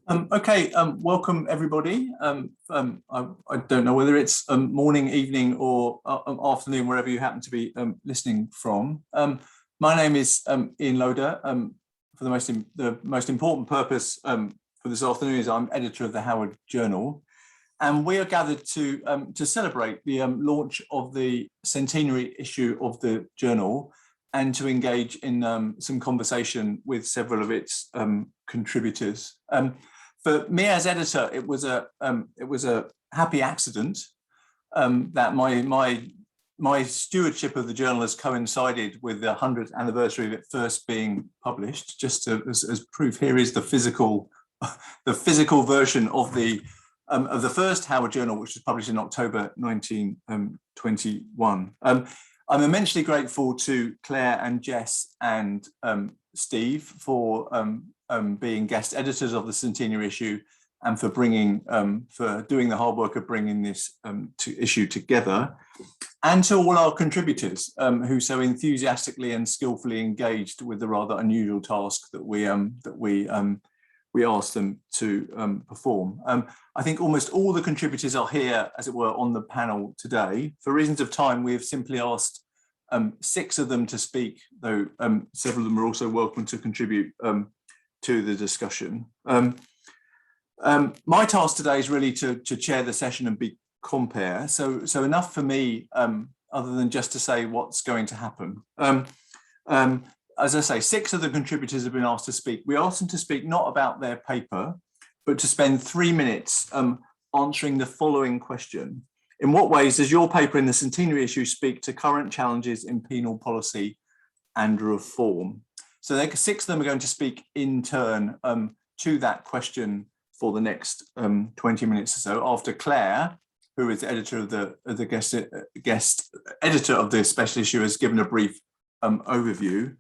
Welcome everybody. I don't know whether it's morning, evening, or afternoon, wherever you happen to be listening from. My name is Ian Loader. For the most important purpose for this afternoon is I'm editor of the Howard Journal, and we are gathered to celebrate the launch of the centenary issue of the journal, and to engage in some conversation with several of its contributors. For me as editor, it was a happy accident that my stewardship of the journal has coincided with the 100th anniversary of it first being published. Just as proof, here is the physical version of the first Howard Journal, which was published in October 1921. I'm immensely grateful to Claire and Jess and Steve for being guest editors of the centenary issue, and for doing the hard work of bringing this issue together, and to all our contributors who so enthusiastically and skillfully engaged with the rather unusual task that we asked them to perform. I think almost all the contributors are here, as it were, on the panel today. For reasons of time, we have simply asked 6 of them to speak, though several of them are also welcome to contribute to the discussion. My task today is really to chair the session and be compere. So enough for me, other than just to say what's going to happen. As I say, 6 of the contributors have been asked to speak. We asked them to speak not about their paper, but to spend 3 minutes answering the following question. In what ways does your paper in the centenary issue speak to current challenges in penal policy and reform? So 6 of them are going to speak in turn to that question for the next 20 minutes or so, after Claire, who is editor of the guest editor of the special issue, has given a brief overview.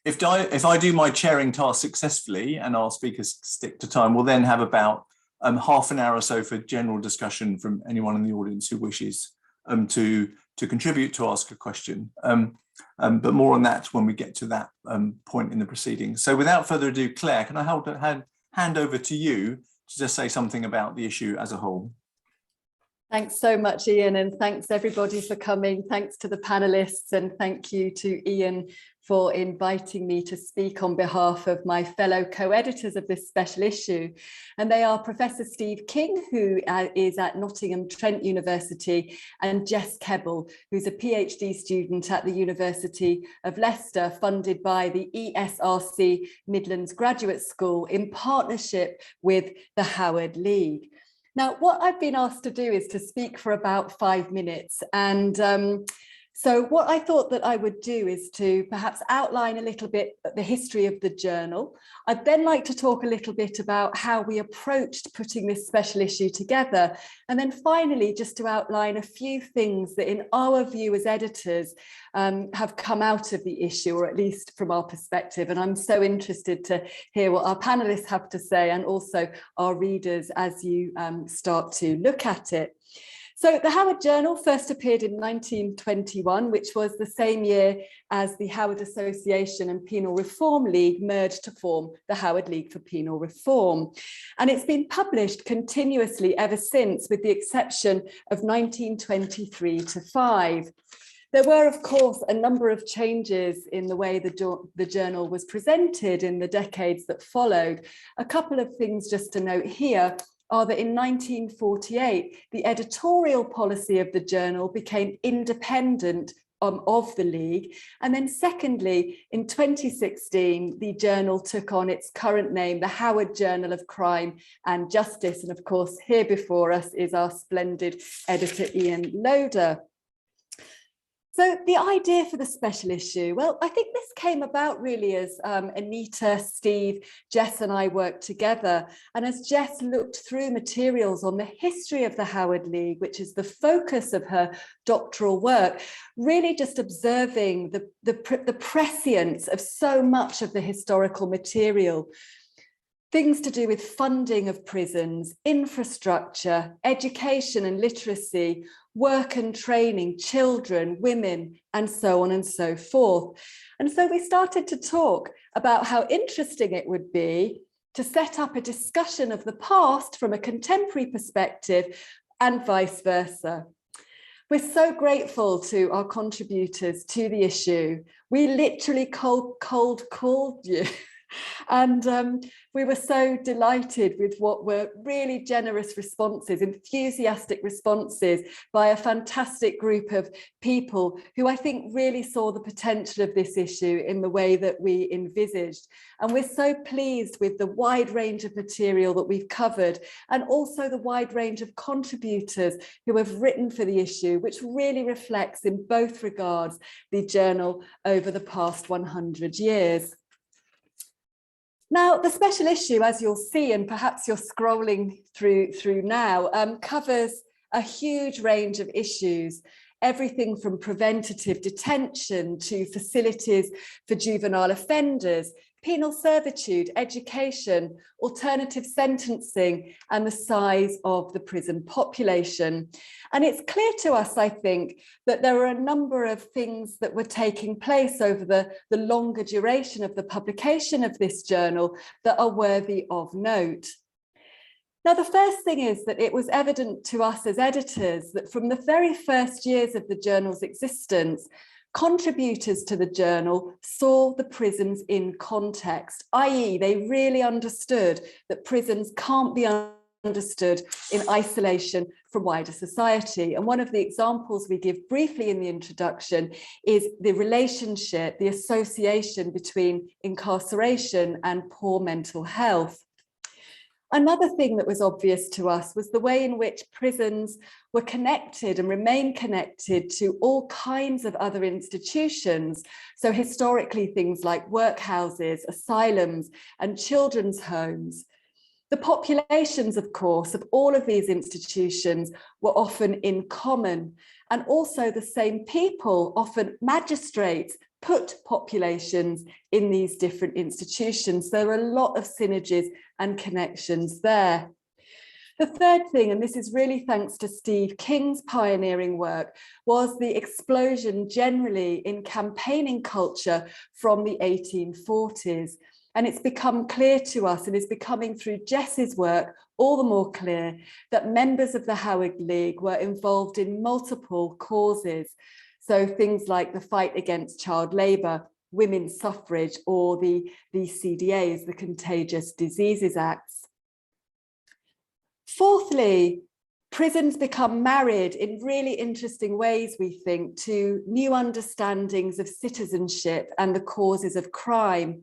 If I do my chairing task successfully and our speakers stick to time, we'll then have about half an hour or so for general discussion from anyone in the audience who wishes to contribute, to ask a question. But more on that when we get to that point in the proceedings. So without further ado, Claire, can I hand over to you to just say something about the issue as a whole? Thanks so much, Ian, and thanks everybody for coming. Thanks to the panellists, and thank you to Ian for inviting me to speak on behalf of my fellow co-editors of this special issue. And they are Professor Steve King, who is at Nottingham Trent University, and Jess Kebbell, who's a PhD student at the University of Leicester, funded by the ESRC Midlands Graduate School in partnership with the Howard League. Now, what I've been asked to do is to speak for about 5 minutes, and so what I thought that I would do is to perhaps outline a little bit the history of the journal. I'd then like to talk a little bit about how we approached putting this special issue together. And then finally, just to outline a few things that in our view as editors have come out of the issue, or at least from our perspective. And I'm so interested to hear what our panelists have to say, and also our readers as you start to look at it. So the Howard Journal first appeared in 1921, which was the same year as the Howard Association and Penal Reform League merged to form the Howard League for Penal Reform. And it's been published continuously ever since, with the exception of 1923 to 5. There were, of course, a number of changes in the way the journal was presented in the decades that followed. A couple of things just to note here are that in 1948, the editorial policy of the journal became independent of the League. And then secondly, in 2016, the journal took on its current name, the Howard Journal of Crime and Justice. And of course, here before us is our splendid editor, Ian Loader. So the idea for the special issue, well, I think this came about really as Anita, Steve, Jess and I worked together. And as Jess looked through materials on the history of the Howard League, which is the focus of her doctoral work, really just observing the prescience of so much of the historical material. Things to do with funding of prisons, infrastructure, education and literacy, work and training, children, women, and so on and so forth. And so we started to talk about how interesting it would be to set up a discussion of the past from a contemporary perspective and vice versa. We're so grateful to our contributors to the issue. We literally cold called you. And we were so delighted with what were really generous responses, enthusiastic responses by a fantastic group of people who I think really saw the potential of this issue in the way that we envisaged. And we're so pleased with the wide range of material that we've covered, and also the wide range of contributors who have written for the issue, which really reflects in both regards the journal over the past 100 years. Now, the special issue, as you'll see, and perhaps you're scrolling through now, covers a huge range of issues, everything from preventative detention to facilities for juvenile offenders, penal servitude, education, alternative sentencing, and the size of the prison population. And it's clear to us, I think, that there are a number of things that were taking place over the longer duration of the publication of this journal that are worthy of note. Now, the first thing is that it was evident to us as editors that from the very first years of the journal's existence, contributors to the journal saw the prisons in context, i.e. they really understood that prisons can't be understood in isolation from wider society. And one of the examples we give briefly in the introduction is the relationship, the association between incarceration and poor mental health. Another thing that was obvious to us was the way in which prisons were connected and remain connected to all kinds of other institutions. So historically, things like workhouses, asylums, and children's homes. The populations, of course, of all of these institutions were often in common, and also the same people, often magistrates, put populations in these different institutions. There are a lot of synergies and connections there. The third thing, and this is really thanks to Steve King's pioneering work, was the explosion generally in campaigning culture from the 1840s. And it's become clear to us, and is becoming through Jess's work all the more clear, that members of the Howard League were involved in multiple causes. So things like the fight against child labour, women's suffrage, or the CDAs, the Contagious Diseases Acts. Fourthly, prisons become married in really interesting ways, we think, to new understandings of citizenship and the causes of crime.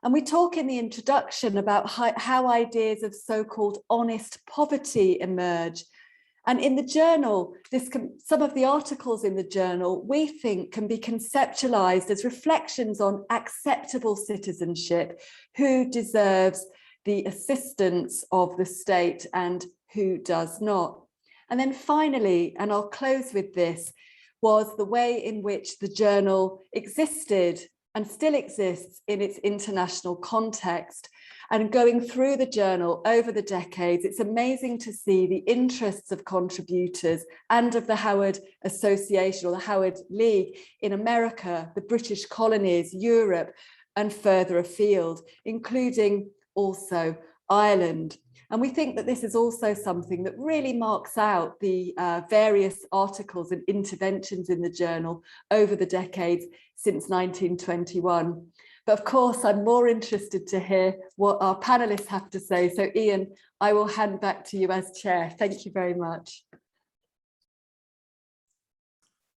And we talk in the introduction about how ideas of so-called honest poverty emerge. And in the journal, some of the articles in the journal, we think, can be conceptualized as reflections on acceptable citizenship, who deserves the assistance of the state and who does not. And then finally, and I'll close with this, was the way in which the journal existed and still exists in its international context. And going through the journal over the decades, it's amazing to see the interests of contributors and of the Howard Association or the Howard League in America, the British colonies, Europe, and further afield, including also Ireland. And we think that this is also something that really marks out the various articles and interventions in the journal over the decades since 1921. But of course, I'm more interested to hear what our panelists have to say. So Ian, I will hand back to you as chair. Thank you very much.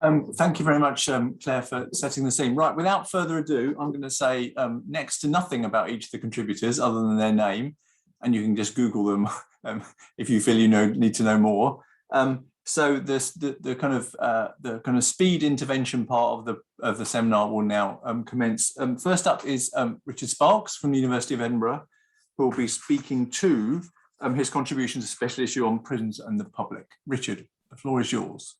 Thank you very much, Claire, for setting the scene. Right, without further ado, I'm going to say next to nothing about each of the contributors other than their name, and you can just Google them if you feel you need to know more. So the kind of speed intervention part of the seminar will now commence. First up is Richard Sparks from the University of Edinburgh, who will be speaking to his contribution to a special issue on prisons and the public. Richard, the floor is yours.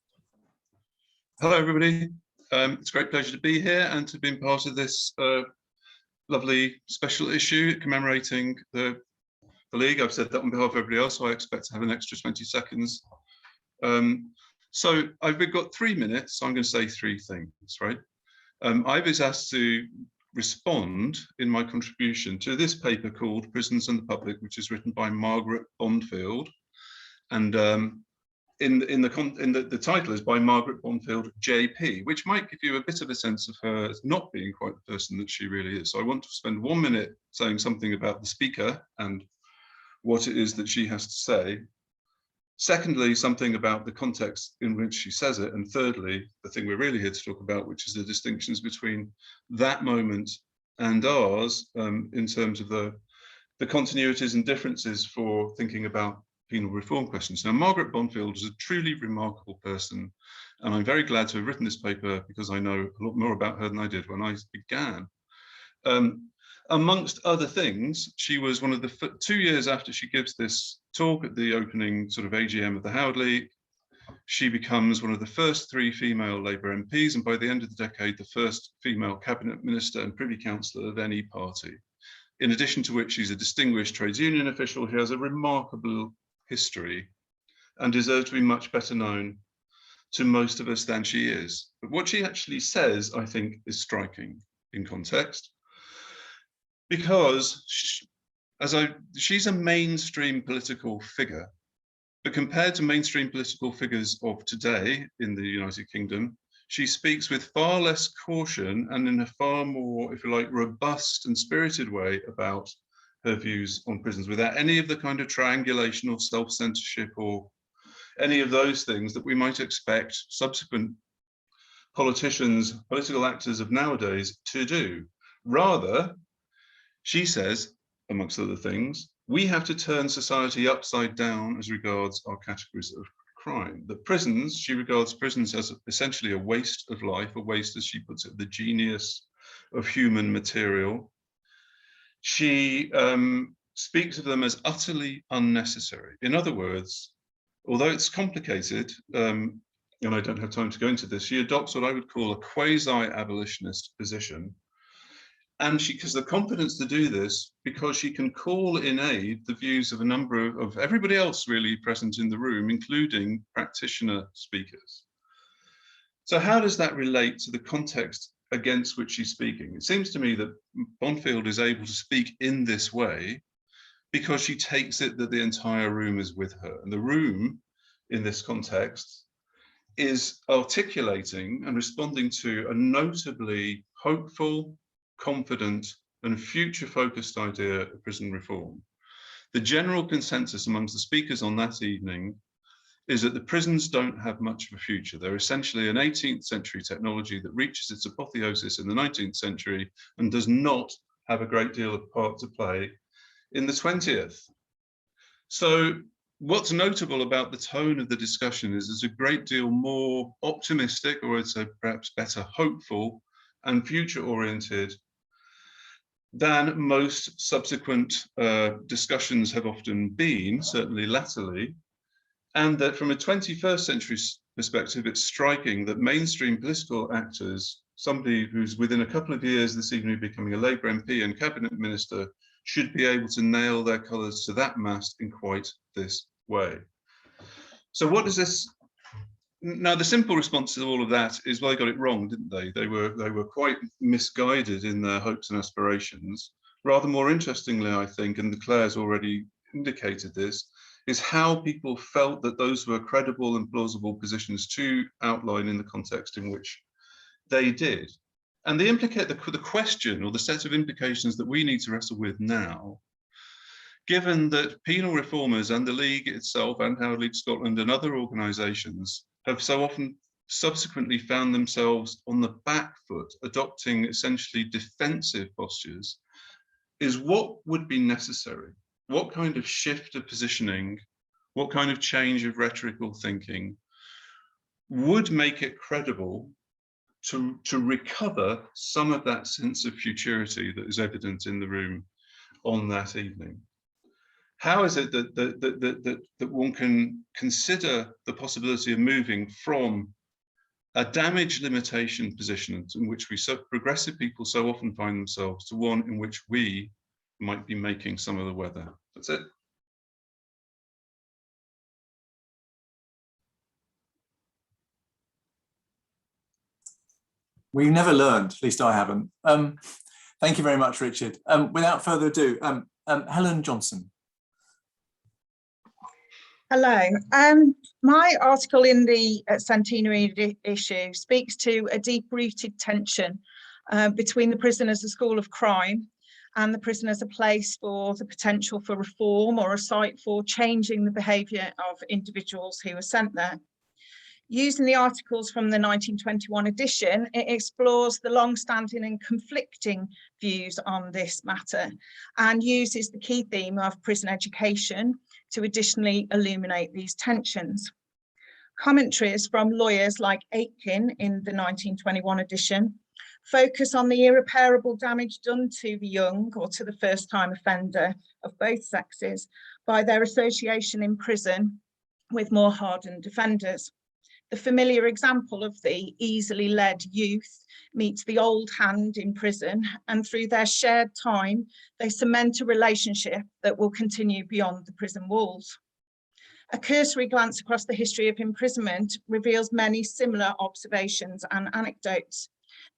Hello, everybody. It's a great pleasure to be here and to be part of this lovely special issue commemorating the League. I've said that on behalf of everybody else, so I expect to have an extra 20 seconds. So we've got 3 minutes, so I'm going to say 3 things, right? I was asked to respond in my contribution to this paper called Prisons and the Public, which is written by Margaret Bonfield. And the title is by Margaret Bonfield JP, which might give you a bit of a sense of her as not being quite the person that she really is. So I want to spend 1 minute saying something about the speaker and what it is that she has to say. Secondly, something about the context in which she says it. And thirdly, the thing we're really here to talk about, which is the distinctions between that moment and ours in terms of the continuities and differences for thinking about penal reform questions. Now, Margaret Bonfield is a truly remarkable person, and I'm very glad to have written this paper because I know a lot more about her than I did when I began. Amongst other things, she was one of the 2 years after she gives this talk at the opening sort of AGM of the Howard League, she becomes one of the first 3 female Labour MPs, and by the end of the decade, the first female cabinet minister and privy councillor of any party. In addition to which, she's a distinguished trades union official who has a remarkable history and deserves to be much better known to most of us than she is. But what she actually says, I think, is striking in context, because she's a mainstream political figure, but compared to mainstream political figures of today in the United Kingdom, she speaks with far less caution and in a far more, if you like, robust and spirited way about her views on prisons, without any of the kind of triangulation or self-censorship or any of those things that we might expect subsequent politicians, political actors of nowadays to do. Rather, she says, amongst other things, we have to turn society upside down as regards our categories of crime. The prisons, she regards prisons as essentially a waste of life, a waste, as she puts it, the genius of human material. She speaks of them as utterly unnecessary. In other words, although it's complicated, and I don't have time to go into this, she adopts what I would call a quasi-abolitionist position. And she has the confidence to do this because she can call in aid the views of a number of everybody else really present in the room, including practitioner speakers. So how does that relate to the context against which she's speaking? It seems to me that Bonfield is able to speak in this way because she takes it that the entire room is with her. And the room in this context is articulating and responding to a notably hopeful, confident and future-focused idea of prison reform. The general consensus amongst the speakers on that evening is that the prisons don't have much of a future. They're essentially an 18th century technology that reaches its apotheosis in the 19th century and does not have a great deal of part to play in the 20th. So what's notable about the tone of the discussion is there's a great deal more optimistic, or I'd say perhaps better hopeful and future-oriented than most subsequent discussions have often been, certainly latterly, and that from a 21st century perspective, it's striking that mainstream political actors, somebody who's within a couple of years this evening becoming a Labour MP and cabinet minister, should be able to nail their colours to that mast in quite this way. So what does this? Now, the simple response to all of that is, well, they got it wrong, didn't they? They were quite misguided in their hopes and aspirations. Rather more interestingly, I think, and Claire's already indicated this, is how people felt that those were credible and plausible positions to outline in the context in which they did. And they implicate the question or the set of implications that we need to wrestle with now, given that penal reformers and the League itself and Howard League Scotland and other organisations have so often subsequently found themselves on the back foot, adopting essentially defensive postures, is what would be necessary? What kind of shift of positioning, what kind of change of rhetorical thinking would make it credible to recover some of that sense of futurity that is evident in the room on that evening? How is it that one can consider the possibility of moving from a damage limitation position in which progressive people so often find themselves to one in which we might be making some of the weather? That's it. We've never learned, at least I haven't. Thank you very much, Richard. Without further ado, Helen Johnston. Hello. My article in the centenary issue speaks to a deep-rooted tension between the prison as a school of crime and the prison as a place for the potential for reform or a site for changing the behaviour of individuals who are sent there. Using the articles from the 1921 edition, it explores the long-standing and conflicting views on this matter and uses the key theme of prison education to additionally illuminate these tensions. Commentaries from lawyers like Aitken in the 1921 edition focus on the irreparable damage done to the young or to the first-time offender of both sexes by their association in prison with more hardened offenders. The familiar example of the easily led youth meets the old hand in prison, and through their shared time, they cement a relationship that will continue beyond the prison walls. A cursory glance across the history of imprisonment reveals many similar observations and anecdotes.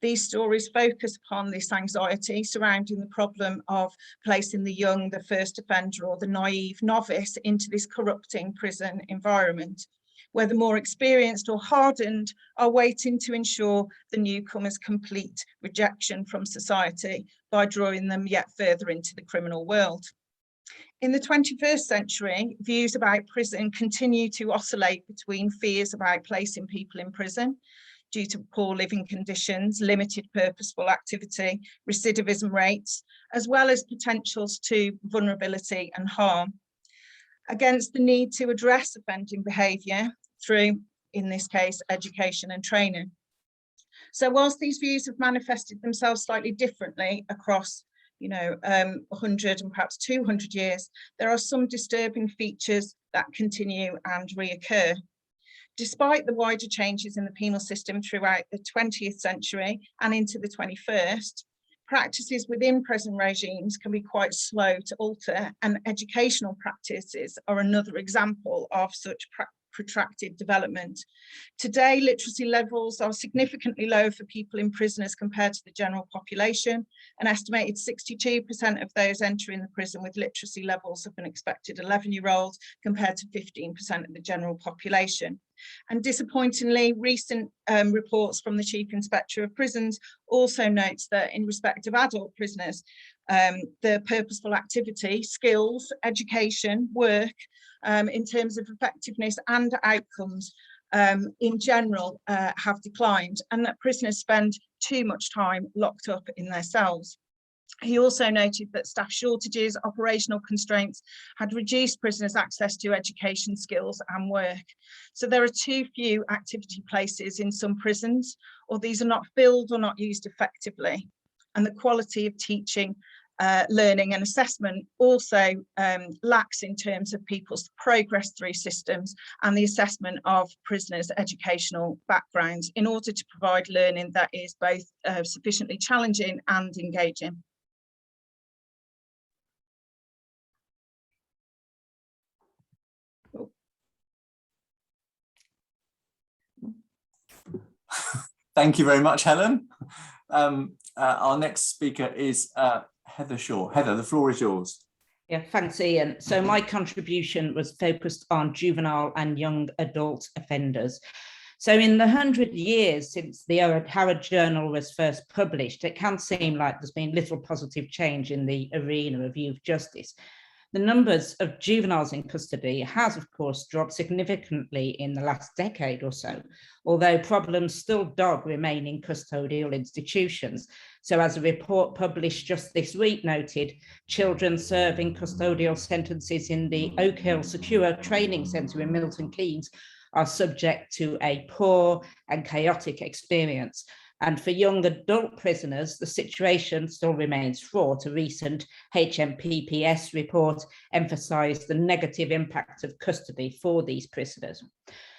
These stories focus upon this anxiety surrounding the problem of placing the young, the first offender, or the naive novice into this corrupting prison environment, where the more experienced or hardened are waiting to ensure the newcomer's complete rejection from society by drawing them yet further into the criminal world. In the 21st century, views about prison continue to oscillate between fears about placing people in prison due to poor living conditions, limited purposeful activity, recidivism rates, as well as potentials to vulnerability and harm, against the need to address offending behaviour through, in this case, education and training. So whilst these views have manifested themselves slightly differently across 100 and perhaps 200 years, there are some disturbing features that continue and reoccur. Despite the wider changes in the penal system throughout the 20th century and into the 21st, practices within prison regimes can be quite slow to alter, and educational practices are another example of such protracted development. Today, literacy levels are significantly lower for people in prison as compared to the general population. An estimated 62% of those entering the prison with literacy levels of an expected 11-year-old compared to 15% of the general population. And disappointingly, recent reports from the Chief Inspector of Prisons also notes that in respect of adult prisoners, the purposeful activity, skills, education, work, in terms of effectiveness and outcomes in general have declined, and that prisoners spend too much time locked up in their cells. He also noted that staff shortages, operational constraints had reduced prisoners' access to education, skills and work. So there are too few activity places in some prisons, or these are not filled or not used effectively. And the quality of teaching, learning and assessment also lacks in terms of people's progress through systems and the assessment of prisoners' educational backgrounds in order to provide learning that is both sufficiently challenging and engaging. Thank you very much, Helen. Our next speaker is Heather Shaw. Heather, the floor is yours. Yeah, thanks, Ian. So my contribution was focused on juvenile and young adult offenders. So in the 100 years since the Howard Journal was first published, it can seem like there's been little positive change in the arena of youth justice. The numbers of juveniles in custody has, of course, dropped significantly in the last decade or so, although problems still dog remaining custodial institutions. So as a report published just this week noted, children serving custodial sentences in the Oak Hill Secure Training Centre in Milton Keynes are subject to a poor and chaotic experience. And for young adult prisoners, the situation still remains fraught. A recent HMPPS report emphasised the negative impact of custody for these prisoners.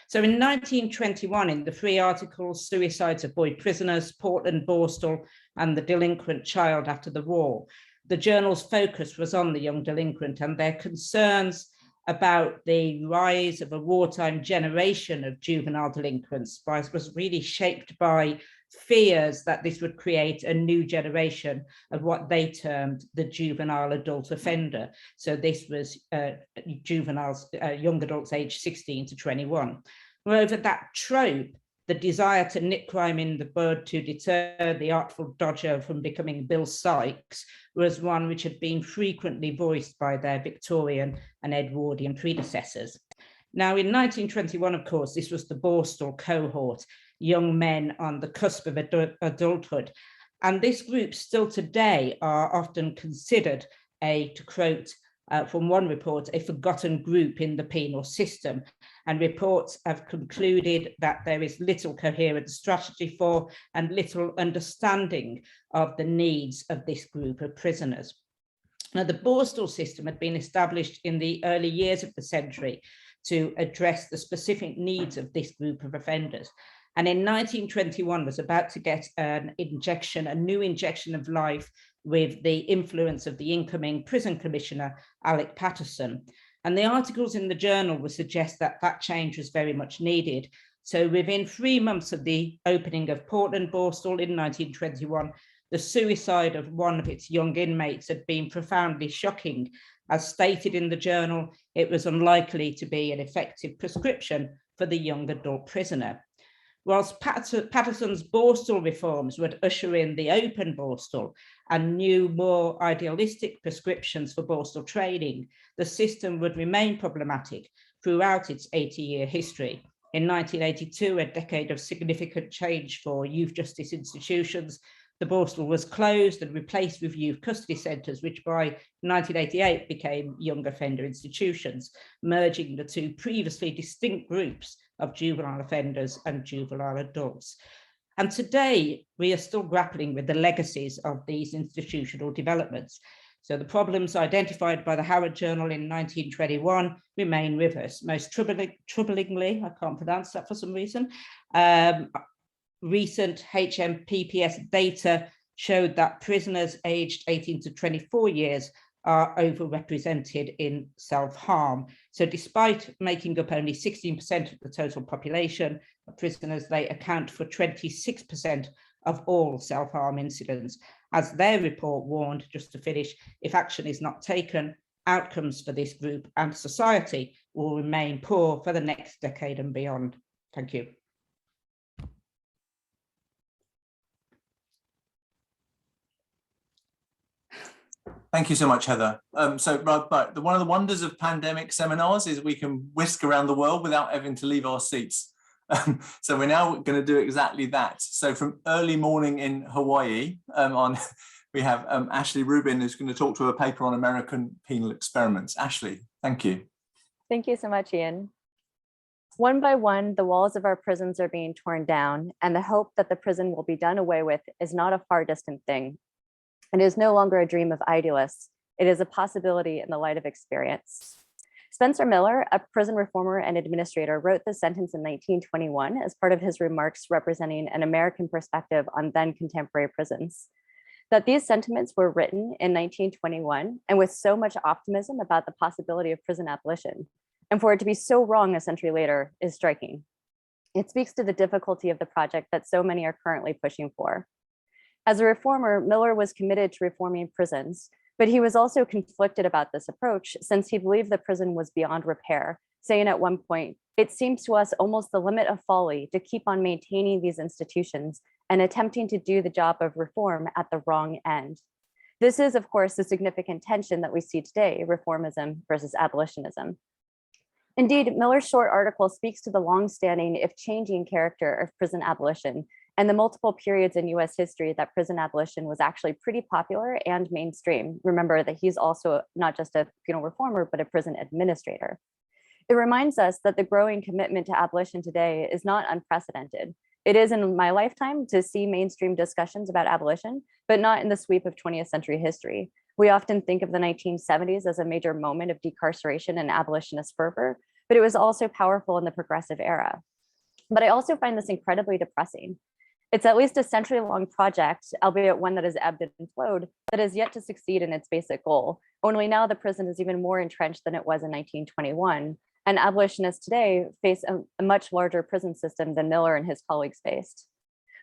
So in 1921, in the 3 articles, Suicides of Boy Prisoners, Portland, Borstal, and the Delinquent Child After the War, the journal's focus was on the young delinquent and their concerns about the rise of a wartime generation of juvenile delinquents was really shaped by fears that this would create a new generation of what they termed the juvenile adult offender. So this was juveniles, young adults aged 16 to 21. Moreover, that trope, the desire to nip crime in the bud to deter the artful dodger from becoming Bill Sykes, was one which had been frequently voiced by their Victorian and Edwardian predecessors. Now, in 1921, of course, this was the Borstal cohort, young men on the cusp of adulthood. And this group still today are often considered to quote from one report, a forgotten group in the penal system. And reports have concluded that there is little coherent strategy for and little understanding of the needs of this group of prisoners. Now, the Borstal system had been established in the early years of the century to address the specific needs of this group of offenders. And in 1921 was about to get an injection, a new injection of life with the influence of the incoming prison commissioner, Alec Patterson. And the articles in the journal would suggest that that change was very much needed. So within 3 months of the opening of Portland Borstal in 1921, the suicide of one of its young inmates had been profoundly shocking. As stated in the journal, it was unlikely to be an effective prescription for the young adult prisoner. Whilst Patterson's Borstal reforms would usher in the open Borstal and new, more idealistic prescriptions for Borstal training, the system would remain problematic throughout its 80-year history. In 1982, a decade of significant change for youth justice institutions, the Borstal was closed and replaced with youth custody centres, which by 1988 became young offender institutions, merging the two previously distinct groups of juvenile offenders and juvenile adults. And today, we are still grappling with the legacies of these institutional developments. So the problems identified by the Howard Journal in 1921 remain with us. Most troublingly, I can't pronounce that for some reason, recent HMPPS data showed that prisoners aged 18 to 24 years are overrepresented in self-harm. So despite making up only 16% of the total population of prisoners, they account for 26% of all self-harm incidents. As their report warned, just to finish, if action is not taken, outcomes for this group and society will remain poor for the next decade and beyond. Thank you. Thank you so much, Heather. One of the wonders of pandemic seminars is we can whisk around the world without having to leave our seats. So we're now going to do exactly that. So from early morning in Hawaii, we have Ashley Rubin, who's going to talk to a paper on American penal experiments. Ashley, thank you. Thank you so much, Ian. One by one, the walls of our prisons are being torn down, and the hope that the prison will be done away with is not a far distant thing. It is no longer a dream of idealists. It is a possibility in the light of experience. Spencer Miller, a prison reformer and administrator, wrote this sentence in 1921 as part of his remarks representing an American perspective on then contemporary prisons. That these sentiments were written in 1921 and with so much optimism about the possibility of prison abolition, and for it to be so wrong a century later, is striking. It speaks to the difficulty of the project that so many are currently pushing for. As a reformer, Miller was committed to reforming prisons, but he was also conflicted about this approach since he believed the prison was beyond repair, saying at one point, "It seems to us almost the limit of folly to keep on maintaining these institutions and attempting to do the job of reform at the wrong end." This is, of course, the significant tension that we see today, reformism versus abolitionism. Indeed, Miller's short article speaks to the long-standing, if changing, character of prison abolition and the multiple periods in US history that prison abolition was actually pretty popular and mainstream. Remember that he's also not just a penal reformer, but a prison administrator. It reminds us that the growing commitment to abolition today is not unprecedented. It is in my lifetime to see mainstream discussions about abolition, but not in the sweep of 20th century history. We often think of the 1970s as a major moment of decarceration and abolitionist fervor, but it was also powerful in the progressive era. But I also find this incredibly depressing. It's at least a century-long project, albeit one that has ebbed and flowed, that has yet to succeed in its basic goal. Only now the prison is even more entrenched than it was in 1921, and abolitionists today face a much larger prison system than Miller and his colleagues faced.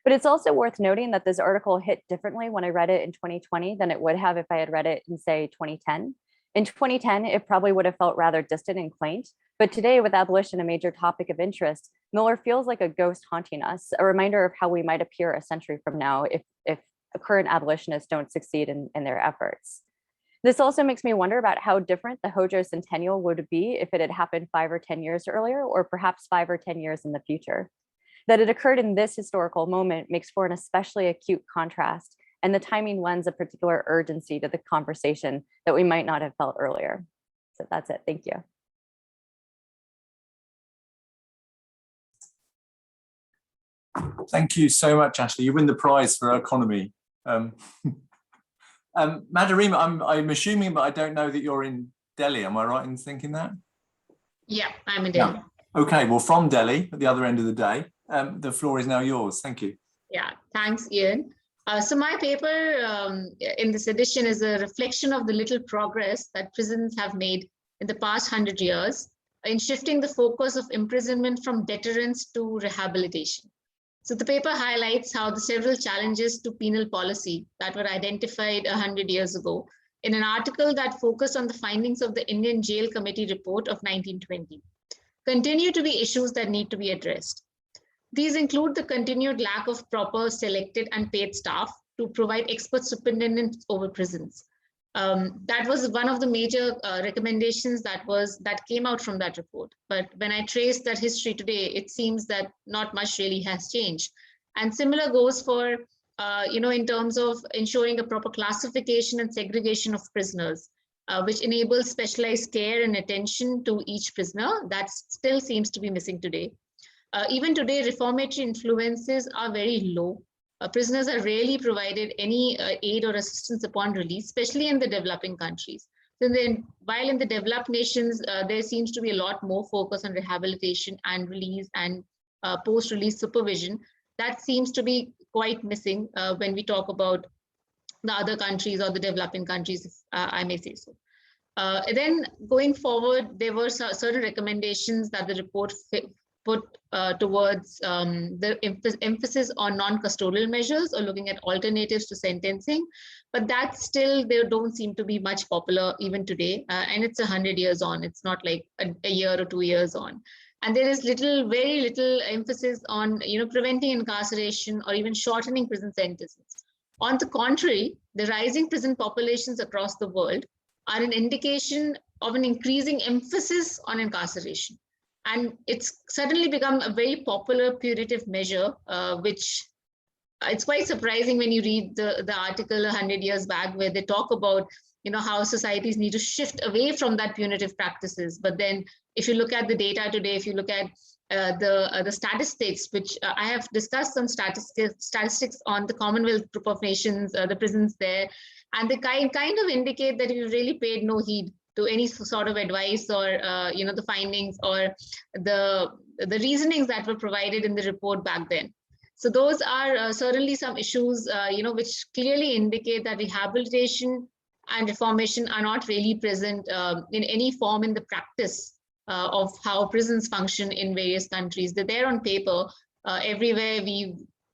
But it's also worth noting that this article hit differently when I read it in 2020 than it would have if I had read it in, say, 2010. In 2010, it probably would have felt rather distant and quaint, but today, with abolition a major topic of interest, Miller feels like a ghost haunting us, a reminder of how we might appear a century from now if current abolitionists don't succeed in their efforts. This also makes me wonder about how different the Hojo centennial would be if it had happened 5 or 10 years earlier, or perhaps 5 or 10 years in the future. That it occurred in this historical moment makes for an especially acute contrast, and the timing lends a particular urgency to the conversation that we might not have felt earlier. So that's it. Thank you. Thank you so much, Ashley. You win the prize for economy. Madhurima, I'm assuming, but I don't know that you're in Delhi. Am I right in thinking that? Yeah, I'm in Delhi. Yeah. Okay, well, from Delhi at the other end of the day, the floor is now yours. Thank you. Yeah, thanks, Ian. So my paper in this edition is a reflection of the little progress that prisons have made in the past 100 years in shifting the focus of imprisonment from deterrence to rehabilitation. So the paper highlights how the several challenges to penal policy that were identified 100 years ago in an article that focused on the findings of the Indian Jail Committee report of 1920 continue to be issues that need to be addressed. These include the continued lack of proper selected and paid staff to provide expert superintendence over prisons. That was one of the major recommendations that came out from that report. But when I trace that history today, it seems that not much really has changed. And similar goes for, in terms of ensuring a proper classification and segregation of prisoners, which enables specialized care and attention to each prisoner. That still seems to be missing today. Even today, reformatory influences are very low. Prisoners are rarely provided any aid or assistance upon release, especially in the developing countries. So then, while in the developed nations, there seems to be a lot more focus on rehabilitation and release and post-release supervision. That seems to be quite missing when we talk about the other countries or the developing countries, if I may say so. Then going forward, there were certain recommendations that the report put towards the emphasis on non-custodial measures or looking at alternatives to sentencing, but that still, they don't seem to be much popular even today, and it's 100 years on. It's not like a year or 2 years on. And there is very little emphasis on preventing incarceration or even shortening prison sentences. On the contrary, the rising prison populations across the world are an indication of an increasing emphasis on incarceration. And it's suddenly become a very popular punitive measure, which it's quite surprising when you read the article 100 years back where they talk about how societies need to shift away from that punitive practices. But then if you look at the data today, if you look at the statistics, which I have discussed some statistics on the Commonwealth group of nations, the prisons there, and they kind of indicate that we've really paid no heed to any sort of advice or the findings or the reasonings that were provided in the report back then. So those are certainly some issues which clearly indicate that rehabilitation and reformation are not really present in any form in the practice of how prisons function in various countries. They're there on paper everywhere.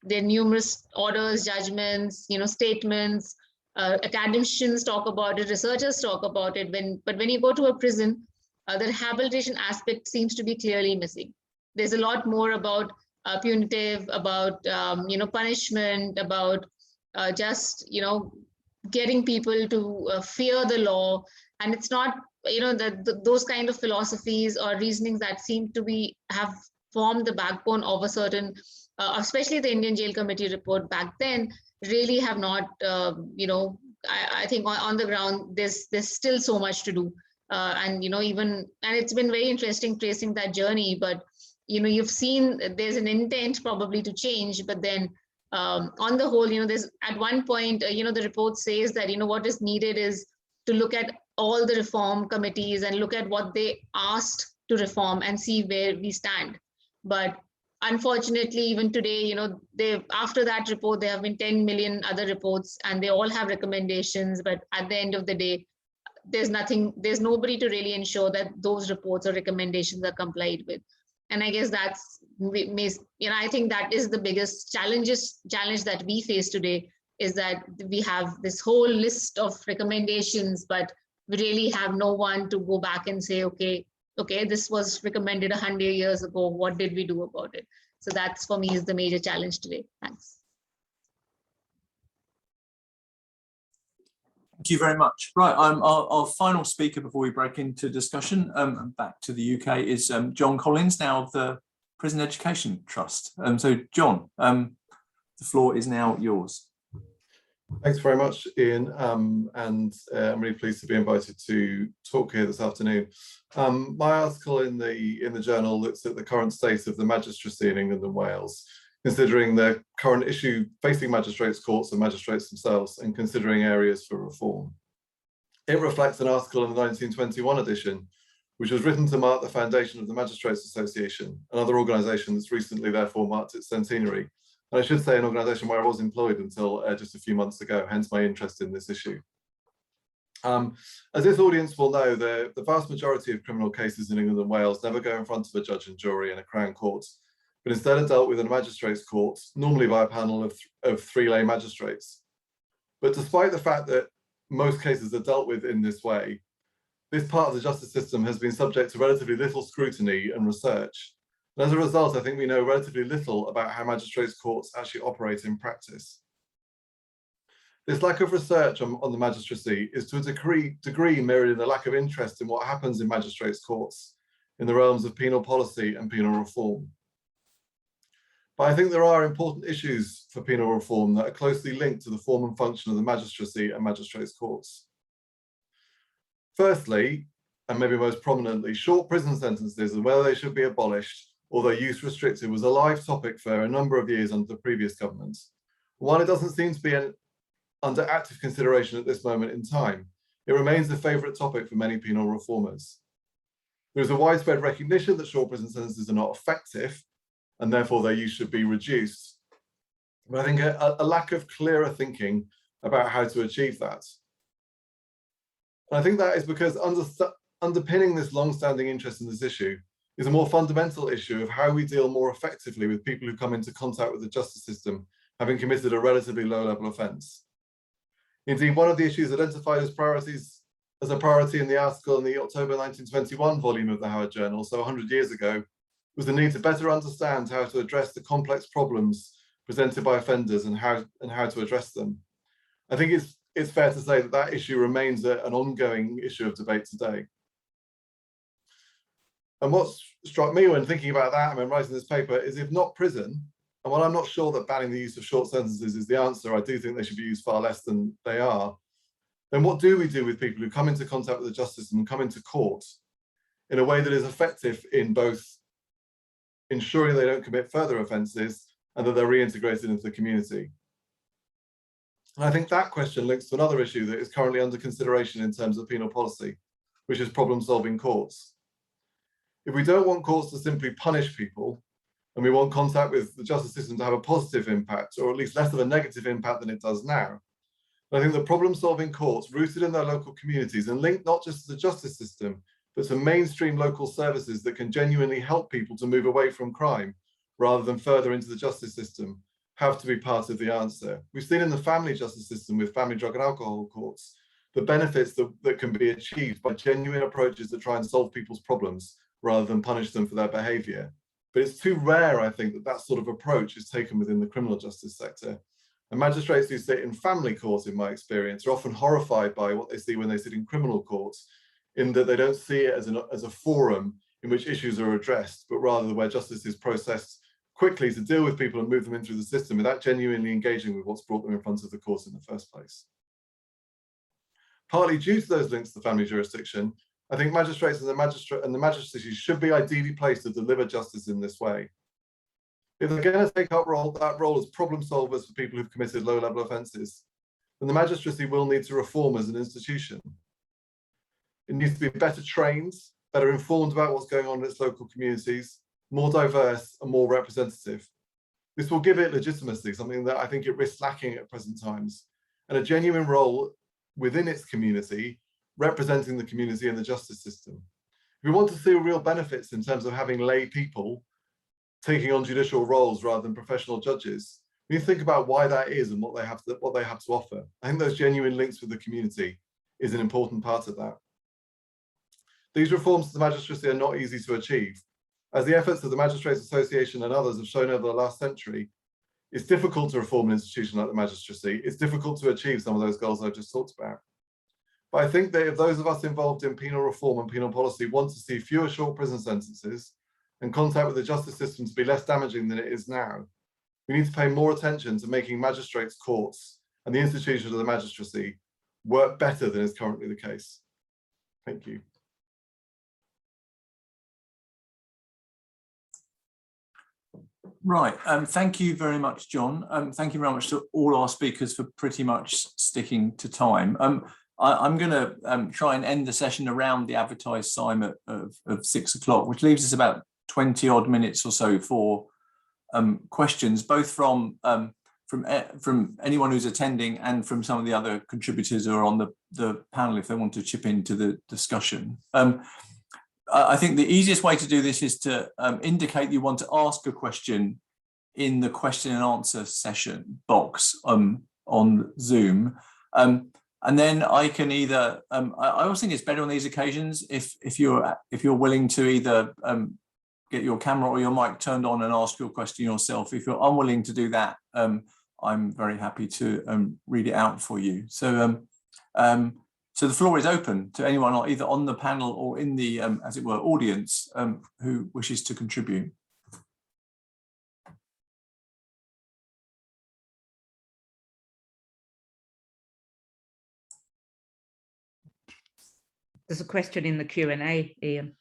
There are numerous orders, judgments, statements. Academicians talk about it, researchers talk about it, but when you go to a prison, the rehabilitation aspect seems to be clearly missing. There's a lot more about punitive, about punishment, about just getting people to fear the law, and it's not those kind of philosophies or reasonings that seem to have formed the backbone of a certain, especially the Indian Jail Committee report back then, really have not, I think on the ground, there's still so much to do. And it's been very interesting tracing that journey, but, you've seen there's an intent probably to change, but then on the whole, there's at one point, the report says that, what is needed is to look at all the reform committees and look at what they asked to reform and see where we stand. But unfortunately, even today, after that report, there have been 10 million other reports and they all have recommendations. But at the end of the day, there's nobody to really ensure that those reports or recommendations are complied with. And I guess that's, I think that is the biggest challenge that we face today, is that we have this whole list of recommendations, but we really have no one to go back and say, okay, this was recommended 100 years ago. What did we do about it? So that's, for me, is the major challenge today. Thanks. Thank you very much. Right, our final speaker before we break into discussion, back to the UK, is Jon Collins, now of the Prison Education Trust. So Jon, the floor is now yours. Thanks very much, Ian, and I'm really pleased to be invited to talk here this afternoon. My article in the journal looks at the current state of the magistracy in England and Wales, considering the current issue facing magistrates' courts and magistrates themselves, and considering areas for reform. It reflects an article in the 1921 edition, which was written to mark the foundation of the Magistrates Association, another organisation that's recently therefore marked its centenary. And I should say an organisation where I was employed until just a few months ago, hence my interest in this issue. As this audience will know, the vast majority of criminal cases in England and Wales never go in front of a judge and jury in a Crown Court, but instead are dealt with in a magistrates' court, normally by a panel of 3 lay magistrates. But despite the fact that most cases are dealt with in this way, this part of the justice system has been subject to relatively little scrutiny and research. And as a result, I think we know relatively little about how magistrates' courts actually operate in practice. This lack of research on the magistracy is to a degree mirrored in the lack of interest in what happens in magistrates' courts in the realms of penal policy and penal reform. But I think there are important issues for penal reform that are closely linked to the form and function of the magistracy and magistrates' courts. Firstly, and maybe most prominently, short prison sentences and whether they should be abolished or their use restricted was a live topic for a number of years under the previous government. While it doesn't seem to be under active consideration at this moment in time, it remains a favourite topic for many penal reformers. There is a widespread recognition that short prison sentences are not effective and therefore their use should be reduced. But I think a lack of clearer thinking about how to achieve that. And I think that is because underpinning this long-standing interest in this issue is a more fundamental issue of how we deal more effectively with people who come into contact with the justice system having committed a relatively low-level offence. Indeed, one of the issues identified as a priority in the article in the October 1921 volume of the Howard Journal, so 100 years ago, was the need to better understand how to address the complex problems presented by offenders and how to address them. I think it's fair to say that that issue remains an ongoing issue of debate today. And what struck me when thinking about that and when writing this paper is, if not prison, and while I'm not sure that banning the use of short sentences is the answer, I do think they should be used far less than they are, then what do we do with people who come into contact with the justice system and come into court in a way that is effective in both ensuring they don't commit further offences and that they're reintegrated into the community? And I think that question links to another issue that is currently under consideration in terms of penal policy, which is problem-solving courts. If we don't want courts to simply punish people, and we want contact with the justice system to have a positive impact, or at least less of a negative impact than it does now, I think the problem-solving courts rooted in their local communities and linked not just to the justice system, but to mainstream local services that can genuinely help people to move away from crime rather than further into the justice system, have to be part of the answer. We've seen in the family justice system with family drug and alcohol courts, the benefits that can be achieved by genuine approaches that try and solve people's problems rather than punish them for their behaviour. But it's too rare, I think, that sort of approach is taken within the criminal justice sector. And magistrates who sit in family court, in my experience, are often horrified by what they see when they sit in criminal courts, in that they don't see it as a forum in which issues are addressed, but rather where justice is processed quickly to deal with people and move them in through the system without genuinely engaging with what's brought them in front of the court in the first place. Partly due to those links to the family jurisdiction, I think magistrates and the magistracy should be ideally placed to deliver justice in this way. If they're going to take up that role as problem solvers for people who've committed low-level offences, then the magistracy will need to reform as an institution. It needs to be better trained, better informed about what's going on in its local communities, more diverse and more representative. This will give it legitimacy, something that I think it risks lacking at present times, and a genuine role within its community, representing the community and the justice system. If we want to see real benefits in terms of having lay people taking on judicial roles rather than professional judges, we need to think about why that is and what they have to offer. I think those genuine links with the community is an important part of that. These reforms to the magistracy are not easy to achieve. As the efforts of the Magistrates Association and others have shown over the last century, it's difficult to reform an institution like the magistracy. It's difficult to achieve some of those goals I've just talked about. But I think that if those of us involved in penal reform and penal policy want to see fewer short prison sentences and contact with the justice system to be less damaging than it is now, we need to pay more attention to making magistrates' courts and the institution of the magistracy work better than is currently the case. Thank you. Right, thank you very much, John. Thank you very much to all our speakers for pretty much sticking to time. I'm going to try and end the session around the advertised time of 6 o'clock, which leaves us about 20 odd minutes or so for questions, both from anyone who's attending and from some of the other contributors who are on the panel if they want to chip into the discussion. I think the easiest way to do this is to indicate you want to ask a question in the question and answer session box on Zoom. And then I can either, I always think it's better on these occasions if you're willing to either get your camera or your mic turned on and ask your question yourself. If you're unwilling to do that, I'm very happy to read it out for you. So so the floor is open to anyone either on the panel or in the, as it were, audience who wishes to contribute. There's a question in the Q&A, Ian.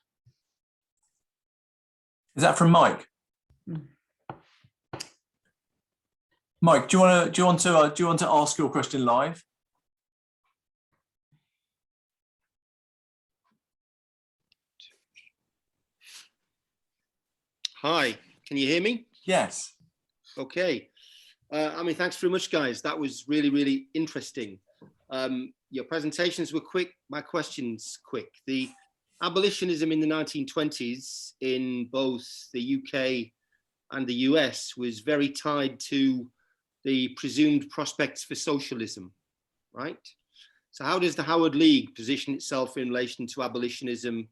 Is that from Mike? Mike, do you want to ask your question live? Hi, can you hear me? Yes. Okay. I mean, thanks very much, guys. That was really, really interesting. Your presentations were quick, my questions quick. The abolitionism in the 1920s in both the UK and the US was very tied to the presumed prospects for socialism, right? So how does the Howard League position itself in relation to abolitionism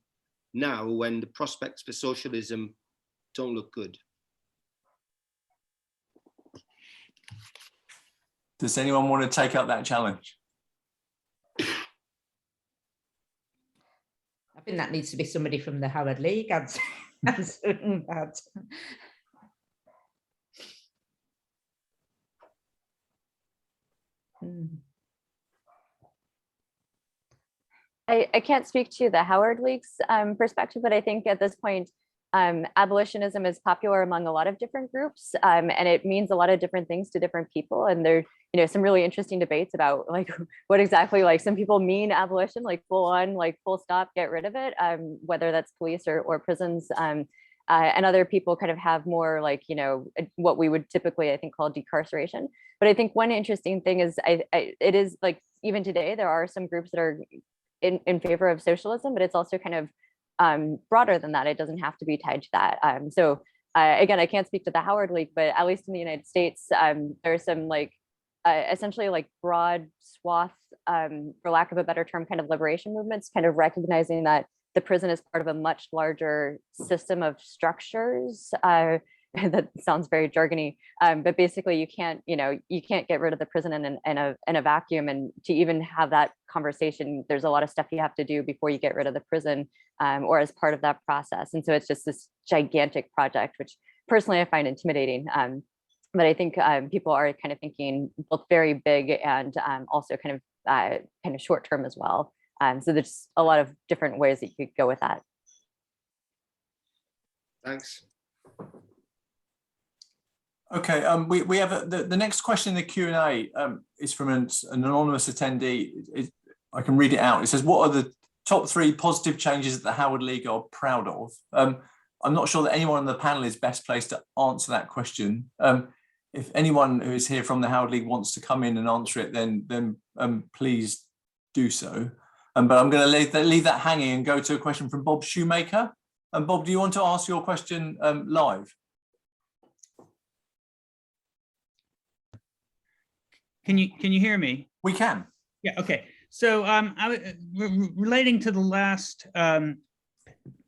now when the prospects for socialism don't look good? Does anyone want to take up that challenge? I think that needs to be somebody from the Howard League answering that. I can't speak to the Howard League's perspective, but I think at this point, abolitionism is popular among a lot of different groups, and it means a lot of different things to different people. And there, you know, some really interesting debates about like what exactly, like some people mean abolition, like full on, like full stop, get rid of it, whether that's police or prisons. And other people kind of have more like, you know, what we would typically, I think, call decarceration. But I think one interesting thing is it is like, even today, there are some groups that are in favor of socialism, but it's also kind of broader than that. It doesn't have to be tied to that. So again, I can't speak to the Howard League, but at least in the United States, there's some like essentially like broad swath, for lack of a better term, kind of liberation movements, kind of recognizing that the prison is part of a much larger system of structures. That sounds very jargony, but basically you can't get rid of the prison in a vacuum. And to even have that conversation, there's a lot of stuff you have to do before you get rid of the prison, or as part of that process. And so it's just this gigantic project, which personally I find intimidating. But I think people are kind of thinking both very big and also kind of short term as well. So there's a lot of different ways that you could go with that. Thanks. Okay, we have the next question in the Q&A is from an anonymous attendee. I can read it out. It says, what are the top 3 positive changes that the Howard League are proud of? I'm not sure that anyone on the panel is best placed to answer that question. If anyone who is here from the Howard League wants to come in and answer it, then please do so. But I'm going to leave that hanging and go to a question from Bob Shoemaker. And Bob, do you want to ask your question live? Can you hear me? We can. Yeah. Okay. So relating to the last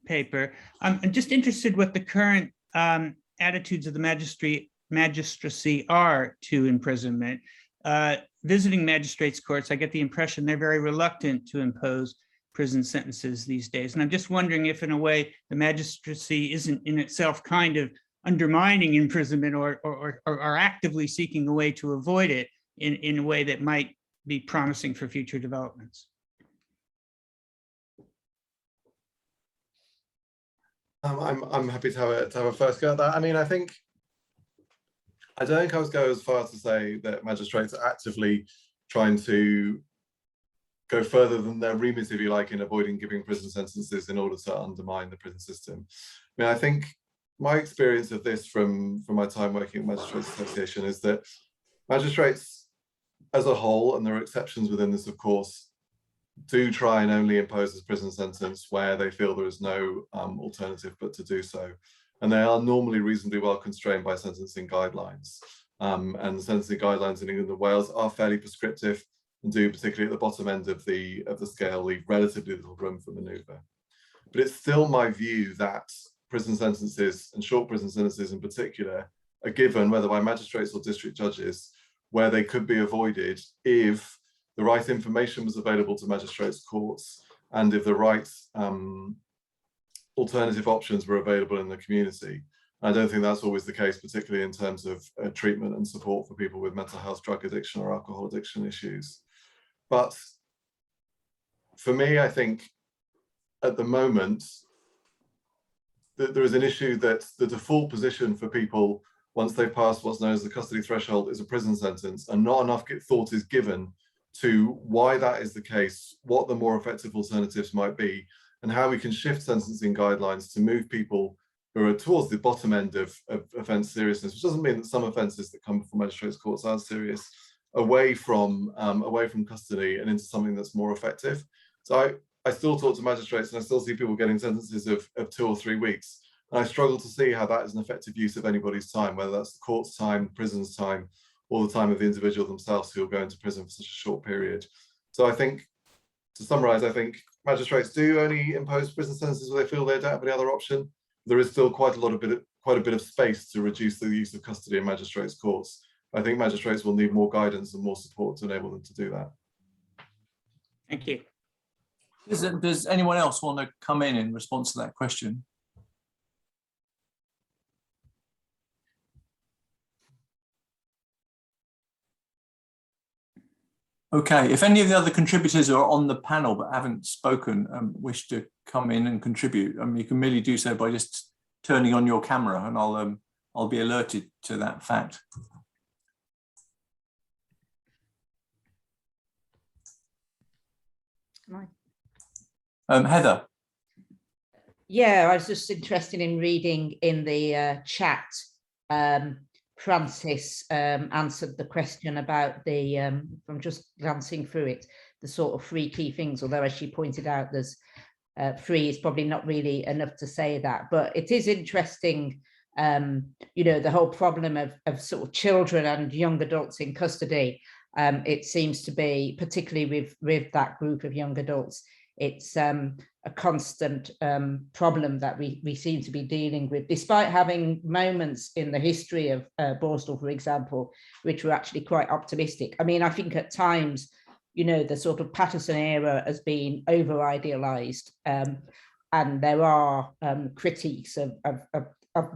paper, I'm just interested what the current attitudes of the magistracy are to imprisonment. Visiting magistrates courts, I get the impression they're very reluctant to impose prison sentences these days. And I'm just wondering if, in a way, the magistracy isn't in itself kind of undermining imprisonment or actively seeking a way to avoid it in a way that might be promising for future developments. I'm happy to have a first go at that. I mean, I don't think I would go as far as to say that magistrates are actively trying to go further than their remit, if you like, in avoiding giving prison sentences in order to undermine the prison system. I mean, I think my experience of this from my time working at Magistrates Association is that magistrates as a whole, and there are exceptions within this, of course, do try and only impose a prison sentence where they feel there is no alternative but to do so. And they are normally reasonably well constrained by sentencing guidelines. And the sentencing guidelines in England and Wales are fairly prescriptive and do, particularly at the bottom end of the scale, leave relatively little room for manoeuvre. But it's still my view that prison sentences, and short prison sentences in particular, are given, whether by magistrates or district judges, where they could be avoided if the right information was available to magistrates' courts and if the right alternative options were available in the community. I don't think that's always the case, particularly in terms of treatment and support for people with mental health, drug addiction or alcohol addiction issues. But for me, I think at the moment, that there is an issue that the default position for people once they've passed what's known as the custody threshold is a prison sentence, and not enough thought is given to why that is the case, what the more effective alternatives might be, and how we can shift sentencing guidelines to move people who are towards the bottom end of offence seriousness, which doesn't mean that some offences that come from magistrates' courts are serious, away from custody and into something that's more effective. So I still talk to magistrates and I still see people getting sentences of 2 or 3 weeks. And I struggle to see how that is an effective use of anybody's time, whether that's the court's time, prison's time, or the time of the individual themselves who will go into prison for such a short period. So I think, to summarise, I think magistrates do only impose prison sentences where they feel they don't have any other option. There is still quite a bit of space to reduce the use of custody in magistrates' courts. I think magistrates will need more guidance and more support to enable them to do that. Thank you. Does anyone else want to come in response to that question? Okay, if any of the other contributors are on the panel but haven't spoken and wish to come in and contribute, you can merely do so by just turning on your camera, and I'll be alerted to that fact. Heather. Yeah, I was just interested in reading in the chat. Francis answered the question about the, I'm just glancing through it, the sort of 3 key things, although as she pointed out, there's 3 is probably not really enough to say that, but it is interesting, you know, the whole problem of sort of children and young adults in custody. It seems to be, particularly with that group of young adults, it's a constant problem that we seem to be dealing with, despite having moments in the history of Borstal, for example, which were actually quite optimistic. I mean, I think at times, you know, the sort of Patterson era has been over-idealized, and there are critiques of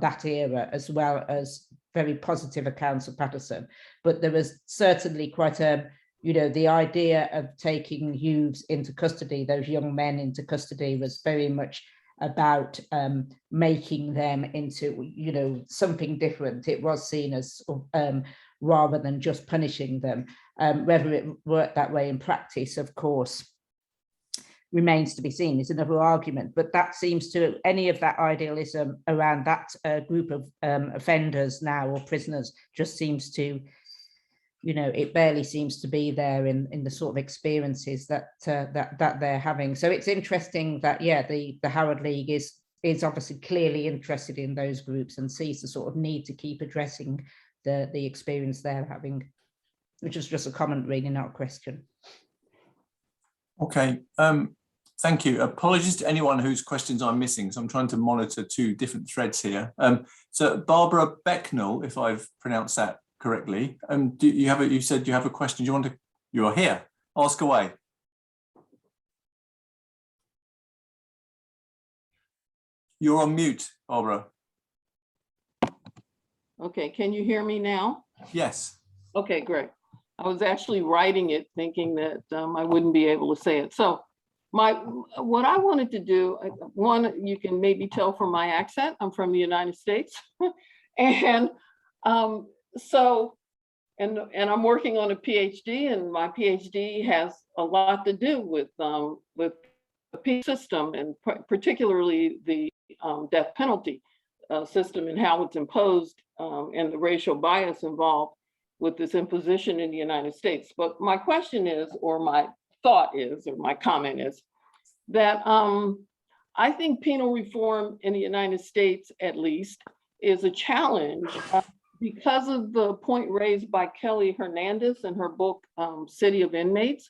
that era, as well as very positive accounts of Patterson. But there was certainly quite a, you know, the idea of taking youths into custody, those young men into custody, was very much about making them into, you know, something different. It was seen as rather than just punishing them. Whether it worked that way in practice, of course, remains to be seen. It's another argument, but that seems to, any of that idealism around that group of offenders now, or prisoners, just seems to you know, it barely seems to be there in the sort of experiences that that they're having. So it's interesting that, yeah, the Howard League is obviously clearly interested in those groups and sees the sort of need to keep addressing the experience they're having, which is just a comment, really, not a question. Okay, thank you. Apologies to anyone whose questions I'm missing. So I'm trying to monitor two different threads here. So Barbara Becknell, if I've pronounced that correctly, do you have you said you have a question. You are here. Ask away. You're on mute, Barbara. Okay, can you hear me now? Yes. Okay, great. I was actually writing it thinking that I wouldn't be able to say it. So what I wanted to do, one, you can maybe tell from my accent, I'm from the United States. And so I'm working on a PhD, and my PhD has a lot to do with the penal system, and particularly the death penalty system and how it's imposed, and the racial bias involved with this imposition in the United States. But my question is, or my thought is, or my comment is, that I think penal reform in the United States, at least, is a challenge because of the point raised by Kelly Hernandez in her book, City of Inmates,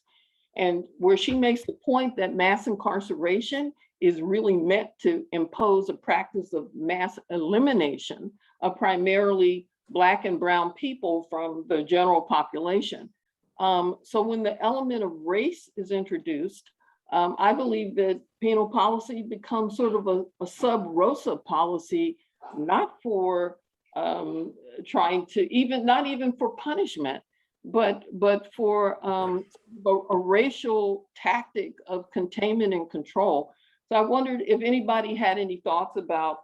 and where she makes the point that mass incarceration is really meant to impose a practice of mass elimination of primarily Black and brown people from the general population. So when the element of race is introduced, I believe that penal policy becomes sort of a sub rosa policy, not for trying to not even for punishment, but for a racial tactic of containment and control. So I wondered if anybody had any thoughts about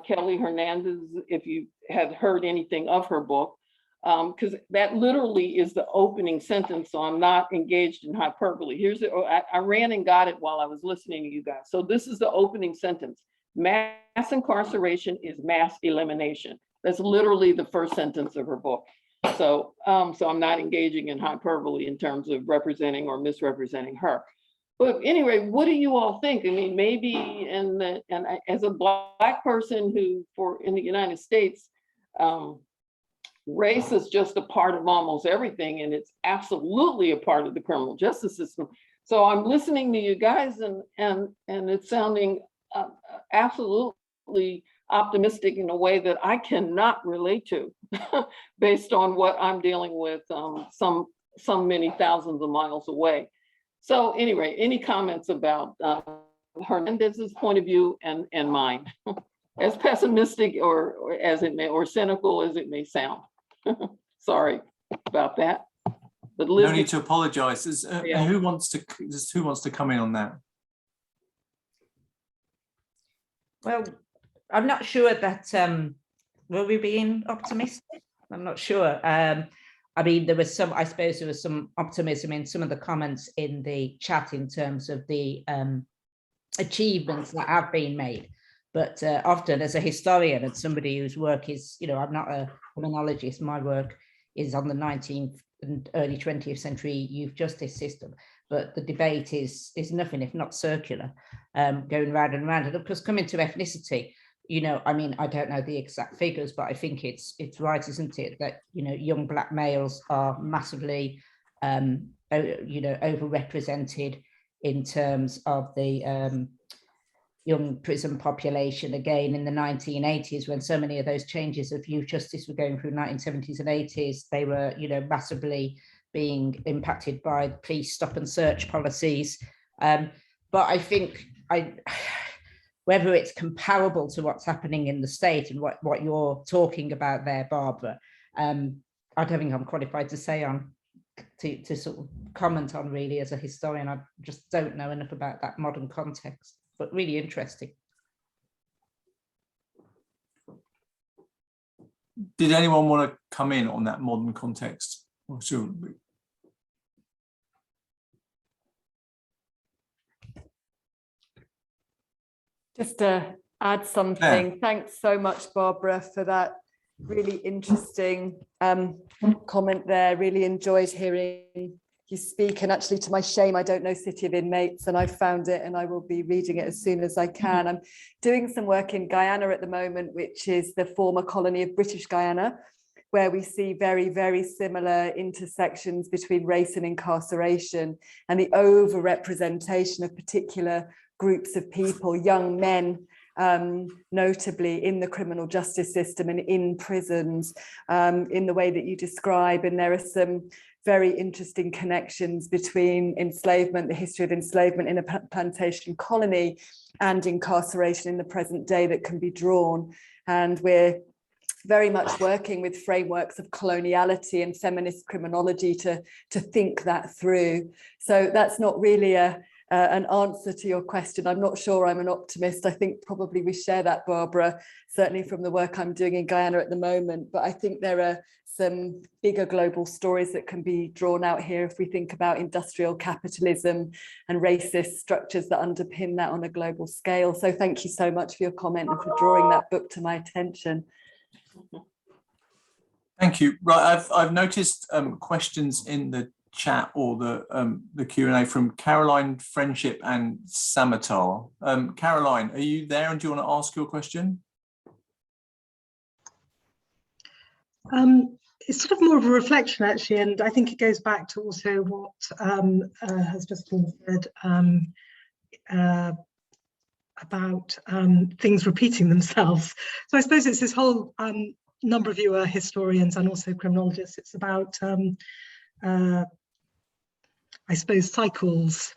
Kelly Hernandez, if you had heard anything of her book, because that literally is the opening sentence. So I'm not engaged in hyperbole. I ran and got it while I was listening to you guys. So this is the opening sentence. Mass incarceration is mass elimination. That's literally the first sentence of her book. So, so I'm not engaging in hyperbole in terms of representing or misrepresenting her. But anyway, what do you all think? I mean, maybe and as a Black person who in the United States, race is just a part of almost everything, and it's absolutely a part of the criminal justice system. So I'm listening to you guys, and it's sounding absolutely optimistic in a way that I cannot relate to, based on what I'm dealing with some many thousands of miles away. So anyway, any comments about Hernandez's point of view and mine, as pessimistic or as it may, or cynical as it may sound? Sorry about that. But no need to apologize. Yeah. Who wants to come in on that? Well, I'm not sure that were we being optimistic? I'm not sure. I mean, I suppose there was some optimism in some of the comments in the chat in terms of the achievements that have been made. But often as a historian and somebody whose work is, you know, I'm not a criminologist, my work is on the 19th and early 20th century youth justice system. But the debate is nothing if not circular, going round and round. And of course, coming to ethnicity, you know, I mean, I don't know the exact figures, but I think it's right, isn't it, that, you know, young Black males are massively, you know, overrepresented in terms of the young prison population. Again, in the 1980s, when so many of those changes of youth justice were going through 1970s and 80s, they were, you know, massively being impacted by the police stop and search policies. But I think whether it's comparable to what's happening in the state and what you're talking about there, Barbara, I don't think I'm qualified to say to sort of comment on really as a historian. I just don't know enough about that modern context, but really interesting. Did anyone want to come in on that modern context? Sure. Just to add something, thanks so much, Barbara, for that really interesting comment there. Really enjoyed hearing you speak, and actually, to my shame, I don't know City of Inmates, and I found it and I will be reading it as soon as I can. I'm doing some work in Guyana at the moment, which is the former colony of British Guyana, where we see very, very similar intersections between race and incarceration, and the overrepresentation of particular groups of people, young men, notably in the criminal justice system and in prisons, in the way that you describe. And there are some very interesting connections between enslavement, the history of enslavement in a plantation colony, and incarceration in the present day that can be drawn. And we're very much working with frameworks of coloniality and feminist criminology to think that through. So that's not really an answer to your question. I'm not sure I'm an optimist. I think probably we share that, Barbara, certainly from the work I'm doing in Guyana at the moment. But I think there are some bigger global stories that can be drawn out here if we think about industrial capitalism and racist structures that underpin that on a global scale. So thank you so much for your comment and for drawing that book to my attention. Thank you. Right, I've noticed questions in the chat or the Q&A from Caroline, Friendship and Samatar. Caroline, are you there and do you want to ask your question? It's sort of more of a reflection, actually, and I think it goes back to also what has just been said about things repeating themselves. So I suppose it's this whole number of you are historians and also criminologists. It's about, I suppose, cycles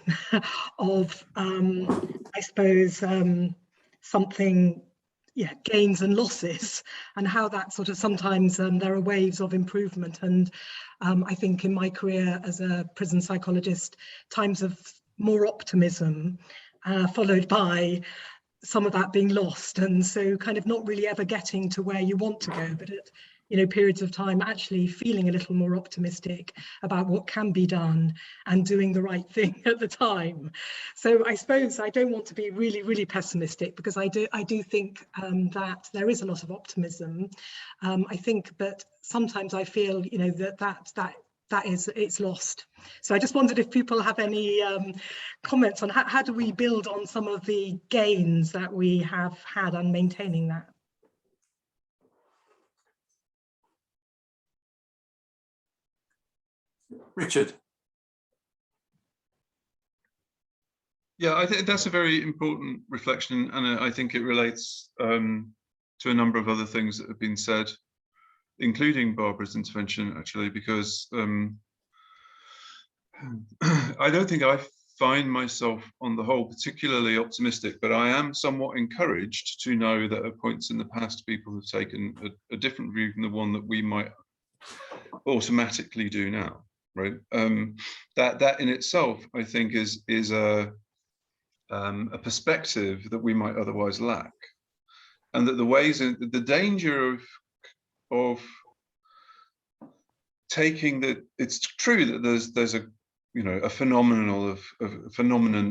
of, I suppose, something, yeah, gains and losses, and how that sort of sometimes there are waves of improvement. And I think in my career as a prison psychologist, times of more optimism followed by some of that being lost, and so kind of not really ever getting to where you want to go, but at, you know, periods of time actually feeling a little more optimistic about what can be done and doing the right thing at the time. So I suppose I don't want to be really, really pessimistic, because I do think that there is a lot of optimism. I think, but sometimes I feel, you know, that is, it's lost. So I just wondered if people have any comments on how do we build on some of the gains that we have had and maintaining that. Richard. Yeah, I think that's a very important reflection, and I think it relates to a number of other things that have been said, including Barbara's intervention, actually, because I don't think I find myself on the whole particularly optimistic, but I am somewhat encouraged to know that at points in the past people have taken a different view from the one that we might automatically do now, right? That in itself, I think, is a perspective that we might otherwise lack, and that the ways in the danger of taking that, it's true that there's a, you know, a phenomenon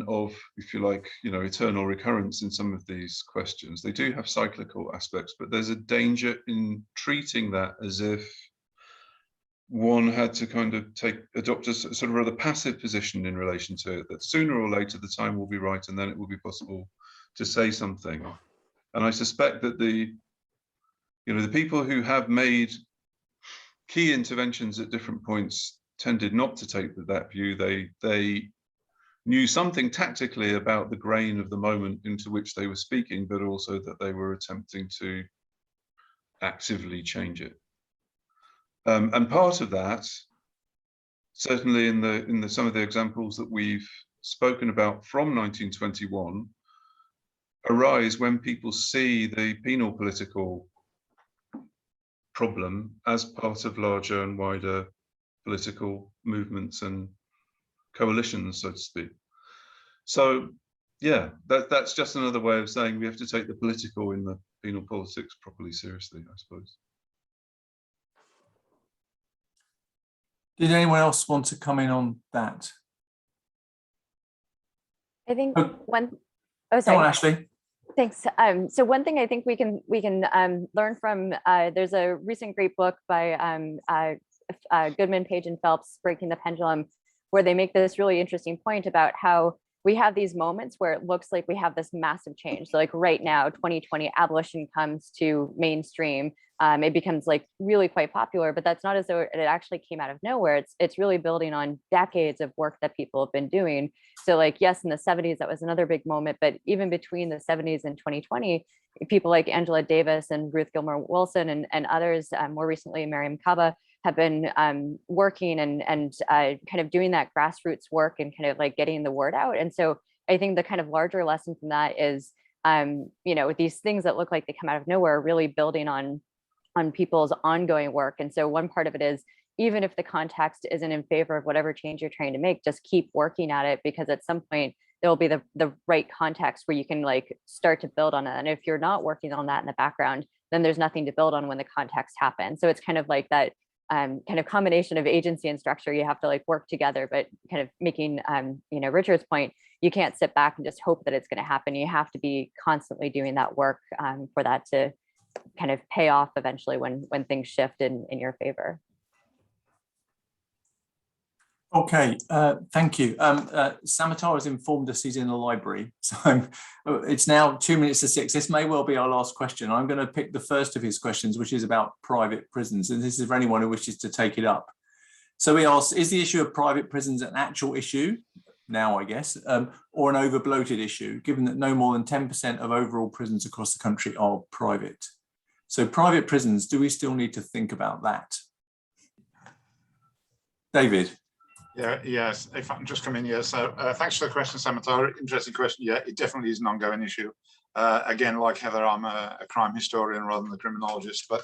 of, if you like, you know, eternal recurrence in some of these questions. They do have cyclical aspects, but there's a danger in treating that as if one had to kind of adopt a sort of rather passive position in relation to it, that sooner or later the time will be right and then it will be possible to say something. And I suspect that the people who have made key interventions at different points tended not to take that view. They knew something tactically about the grain of the moment into which they were speaking, but also that they were attempting to actively change it. And part of that, certainly in some of the examples that we've spoken about from 1921, arise when people see the penal political problem as part of larger and wider political movements and coalitions, so to speak. So yeah, that's just another way of saying we have to take the political in the penal politics properly seriously, I suppose. Did anyone else want to come in on that? I think Oh, one, oh, sorry. Go on, Ashley. Thanks. So one thing I think we can learn from, there's a recent great book by Goodman, Page, and Phelps, Breaking the Pendulum, where they make this really interesting point about how we have these moments where it looks like we have this massive change. So like right now, 2020, abolition comes to mainstream. It becomes like really quite popular, but that's not as though it actually came out of nowhere. It's really building on decades of work that people have been doing. So like, yes, in the 70s, that was another big moment, but even between the 70s and 2020, people like Angela Davis and Ruth Gilmore Wilson and others, more recently, Miriam Kaba, have been working and kind of doing that grassroots work and kind of like getting the word out. And so I think the kind of larger lesson from that is, you know, these things that look like they come out of nowhere, really building on people's ongoing work. And so one part of it is, even if the context isn't in favor of whatever change you're trying to make, just keep working at it, because at some point there will be the right context where you can like start to build on it. And if you're not working on that in the background, then there's nothing to build on when the context happens. So it's kind of like that kind of combination of agency and structure. You have to like work together, but kind of making, you know, Richard's point, you can't sit back and just hope that it's going to happen. You have to be constantly doing that work for that to kind of pay off eventually when things shift in your favor. Okay, thank you. Samatar has informed us he's in the library, so it's now 2 minutes to 6. This may well be our last question. I'm going to pick the first of his questions, which is about private prisons, and this is for anyone who wishes to take it up. So he asks, is the issue of private prisons an actual issue now, I guess, or an over-bloated issue, given that no more than 10% of overall prisons across the country are private? So private prisons, do we still need to think about that? David? Yeah, yes, if I can just come in here. So thanks for the question, Samatar. Interesting question. Yeah, it definitely is an ongoing issue. Again, like Heather, I'm a crime historian rather than a criminologist, but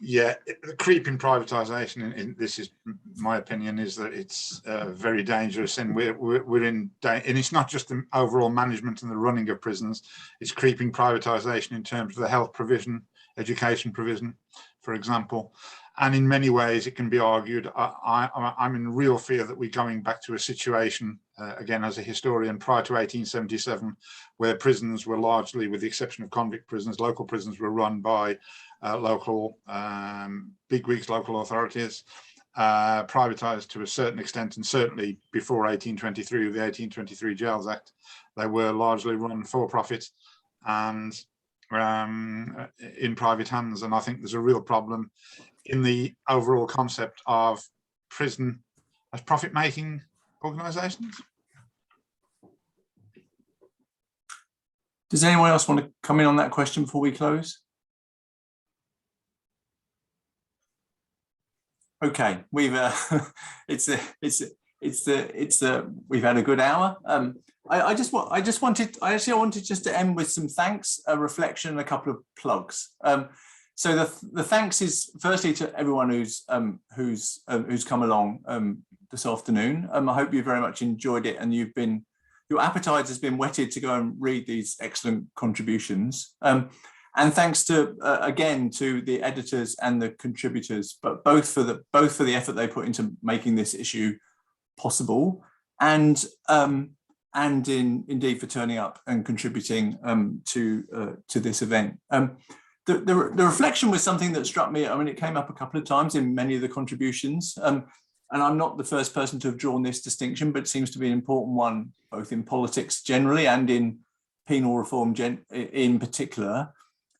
yeah, the creeping privatisation, in this is my opinion, is that it's very dangerous, and we're in, and it's not just the overall management and the running of prisons, it's creeping privatisation in terms of the health provision, education provision, for example. And in many ways, it can be argued, I'm in real fear that we're going back to a situation, again, as a historian, prior to 1877, where prisons were largely, with the exception of convict prisons, local prisons were run by local bigwigs, local authorities, privatised to a certain extent, and certainly before 1823, with the 1823 Jails Act, they were largely run for profit and in private hands. And I think there's a real problem in the overall concept of prison as profit-making organisations. Does anyone else want to come in on that question before we close? Okay, we've we've had a good hour. I actually wanted just to end with some thanks, a reflection, and a couple of plugs. So the thanks is firstly to everyone who's come along this afternoon. I hope you very much enjoyed it, and your appetite has been whetted to go and read these excellent contributions. And thanks to again to the editors and the contributors, but both for the effort they put into making this issue possible, and indeed for turning up and contributing to this event. The reflection was something that struck me. I mean, it came up a couple of times in many of the contributions, and I'm not the first person to have drawn this distinction, but it seems to be an important one, both in politics generally and in penal reform in particular,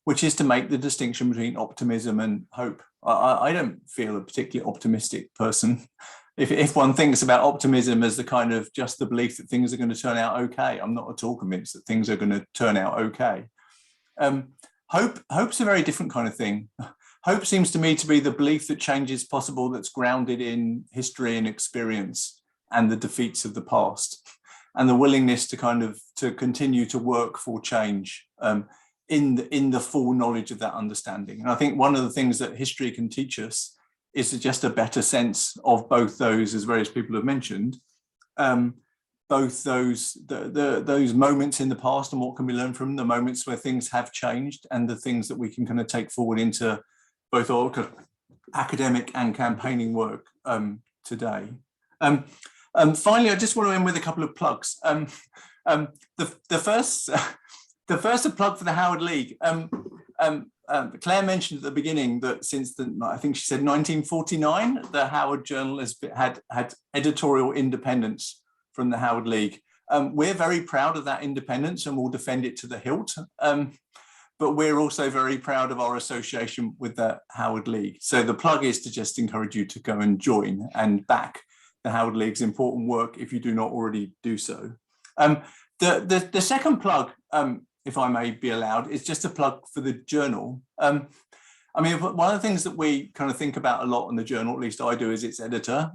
which is to make the distinction between optimism and hope. I don't feel a particularly optimistic person. If one thinks about optimism as the kind of just the belief that things are going to turn out okay, I'm not at all convinced that things are going to turn out okay. Hope's a very different kind of thing. Hope seems to me to be the belief that change is possible, that's grounded in history and experience and the defeats of the past, and the willingness to continue to work for change in the full knowledge of that understanding. And I think one of the things that history can teach us is just a better sense of both those, as various people have mentioned, both those moments in the past and what can be learned from the moments where things have changed, and the things that we can kind of take forward into both our academic and campaigning work today. Finally, I just want to end with a couple of plugs. The the first a plug for the Howard League. Claire mentioned at the beginning that since I think she said 1949, the Howard Journal has had editorial independence from the Howard League. We're very proud of that independence and we'll defend it to the hilt. But we're also very proud of our association with the Howard League. So the plug is to just encourage you to go and join and back the Howard League's important work if you do not already do so. The second plug, if I may be allowed, is just a plug for the journal. I mean, one of the things that we kind of think about a lot in the journal, at least I do as its editor,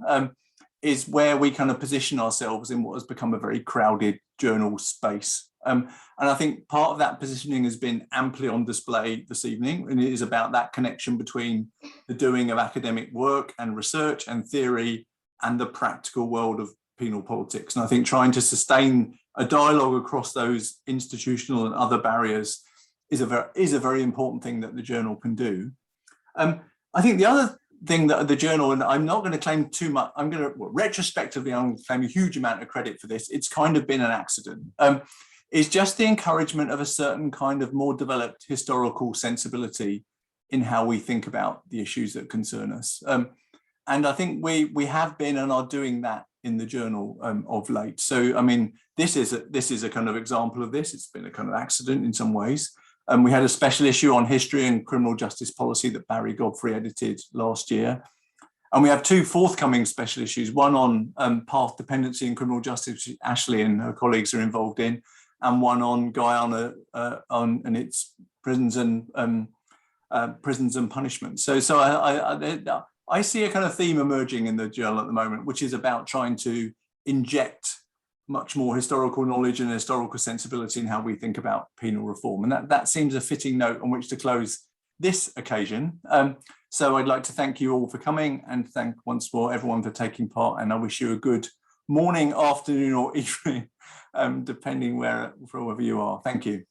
is where we kind of position ourselves in what has become a very crowded journal space. And I think part of that positioning has been amply on display this evening, and it is about that connection between the doing of academic work and research and theory and the practical world of penal politics. And I think trying to sustain a dialogue across those institutional and other barriers is a very important thing that the journal can do. I think the other thing that the journal, and I'm not going to claim too much, I'm going to retrospectively, I'm going to claim a huge amount of credit for this. It's kind of been an accident. Is just the encouragement of a certain kind of more developed historical sensibility in how we think about the issues that concern us. And I think we have been and are doing that in the journal of late. So, I mean, this is a kind of example of this. It's been a kind of accident in some ways. We had a special issue on history and criminal justice policy that Barry Godfrey edited last year. And we have two forthcoming special issues, one on path dependency in criminal justice, which Ashley and her colleagues are involved in, and one on Guyana and its prisons and punishment. So I see a kind of theme emerging in the journal at the moment, which is about trying to inject much more historical knowledge and historical sensibility in how we think about penal reform. And that seems a fitting note on which to close this occasion. So I'd like to thank you all for coming and thank once more everyone for taking part. And I wish you a good morning, afternoon or evening, depending wherever you are. Thank you.